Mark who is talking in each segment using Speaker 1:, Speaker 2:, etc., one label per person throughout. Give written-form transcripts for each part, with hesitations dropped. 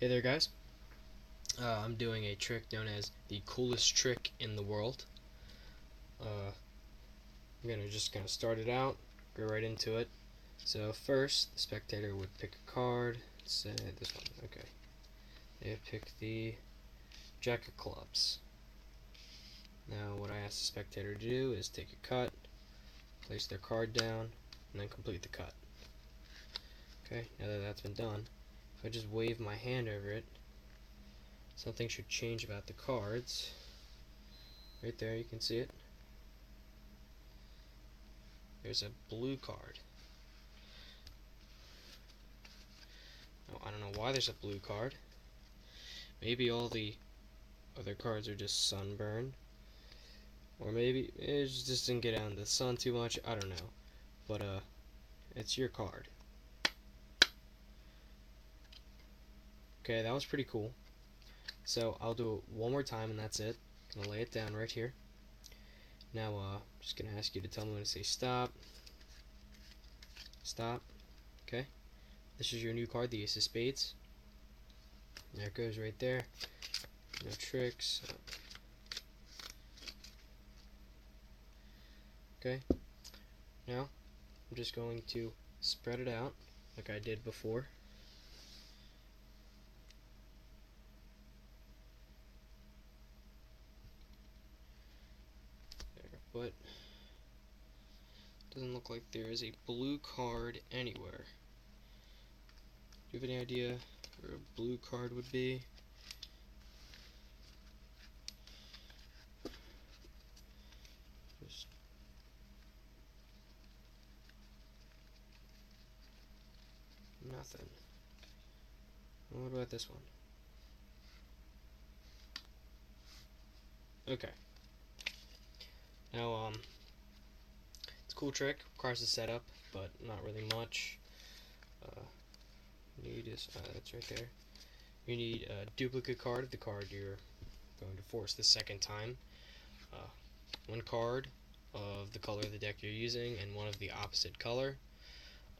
Speaker 1: Hey there, guys. I'm doing a trick known as the coolest trick in the world. I'm just gonna start it out, go right into it. So first, the spectator would pick a card. Say this one. Okay. They pick the Jack of Clubs. Now, what I ask the spectator to do is take a cut, place their card down, and then complete the cut. Okay. Now that that's been done, if I just wave my hand over it, something should change about the cards. Right there, you can see it. There's a blue card. Now, I don't know why there's a blue card. Maybe all the other cards are just sunburned. Or maybe it just didn't get out in the sun too much. I don't know. But, it's your card. Okay, that was pretty cool. So, I'll do it one more time and that's it. I'm gonna lay it down right here. Now, I'm just gonna ask you to tell me when to say stop. Stop. Okay. This is your new card, the Ace of Spades. There it goes right there. No tricks. Okay. Now, I'm just going to spread it out like I did before. There, but doesn't look like there is a blue card anywhere. Do you have any idea where a blue card would be? Just nothing. What about this one? Okay. Now, it's a cool trick. Requires a setup, but not really much. Need is that's right there. You need a duplicate card of the card you're going to force the second time. One card of the color of the deck you're using, and one of the opposite color.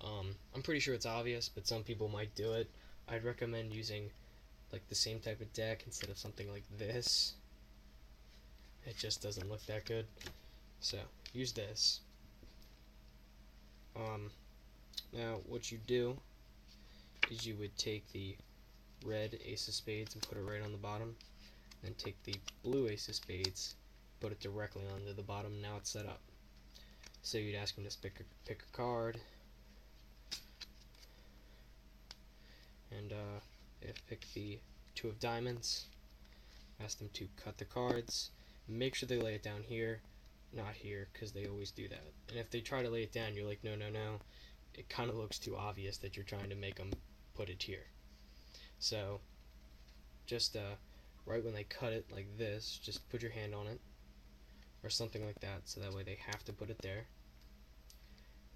Speaker 1: I'm pretty sure it's obvious, but some people might do it. I'd recommend using like the same type of deck instead of something like this. It just doesn't look that good. So use this. Now what you do is you would take the red Ace of Spades and put it right on the bottom, then take the blue Ace of Spades, put it directly onto the bottom. Now it's set up. So you'd ask him to pick a card, and if pick the two of diamonds, ask them to cut the cards. Make sure they lay it down here, not here, because they always do that. And if they try to lay it down, you're like, no, no, no. It kind of looks too obvious that you're trying to make them put it here. So, just right when they cut it like this, just put your hand on it, or something like that, so that way they have to put it there.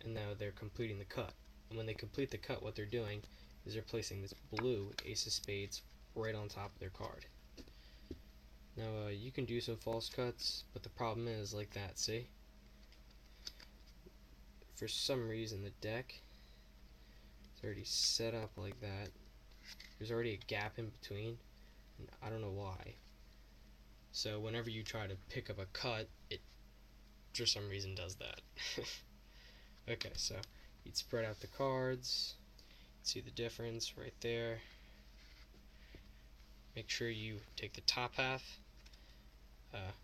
Speaker 1: And now they're completing the cut. And when they complete the cut, what they're doing is they're placing this blue Ace of Spades right on top of their card. Now, you can do some false cuts, but the problem is like that, see? For some reason, the deck is already set up like that. There's already a gap in between, and I don't know why. So whenever you try to pick up a cut, it for some reason does that. Okay, so you'd spread out the cards, see the difference right there. Make sure you take the top half,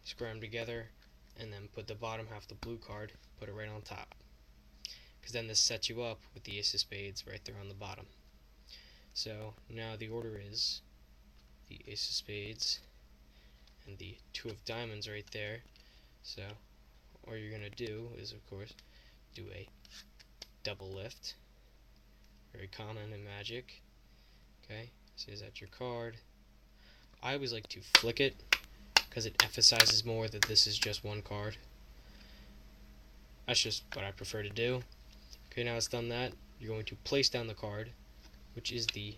Speaker 1: square them together, and then put the bottom half, the blue card, put it right on top. Because then this sets you up with the Ace of Spades right there on the bottom. So now the order is the Ace of Spades and the two of diamonds right there. So all you're going to do is, of course, do a double lift. Very common in Magic. Okay, so is that your card? I always like to flick it because it emphasizes more that this is just one card. That's just what I prefer to do. Okay, now it's done that, you're going to place down the card, which is the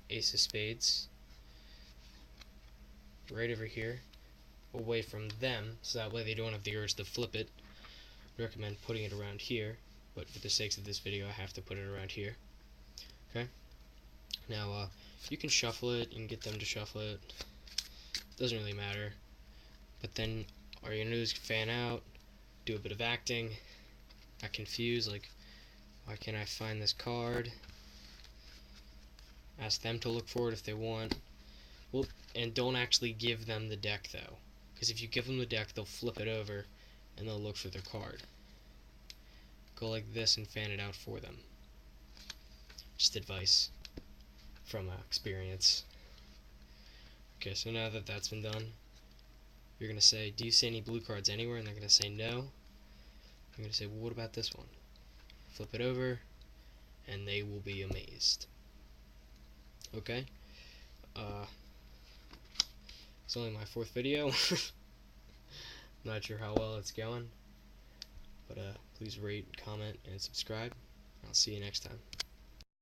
Speaker 1: Ace of Spades, right over here, away from them, so that way they don't have the urge to flip it. I recommend putting it around here, but for the sakes of this video I have to put it around here. Okay, now You can shuffle it, you can get them to shuffle it. Doesn't really matter. But then all you're gonna do is fan out, do a bit of acting, act confused, like, why can't I find this card? Ask them to look for it if they want. Well, and don't actually give them the deck though, because if you give them the deck, they'll flip it over and they'll look for their card. Go like this and fan it out for them. Just advice from experience. Okay, so now that that's been done, you're going to say, do you see any blue cards anywhere? And they're going to say no. I'm going to say, well, what about this one? Flip it over, and they will be amazed. Okay? It's only my 4th video. Not sure how well it's going. But please rate, comment, and subscribe. I'll see you next time.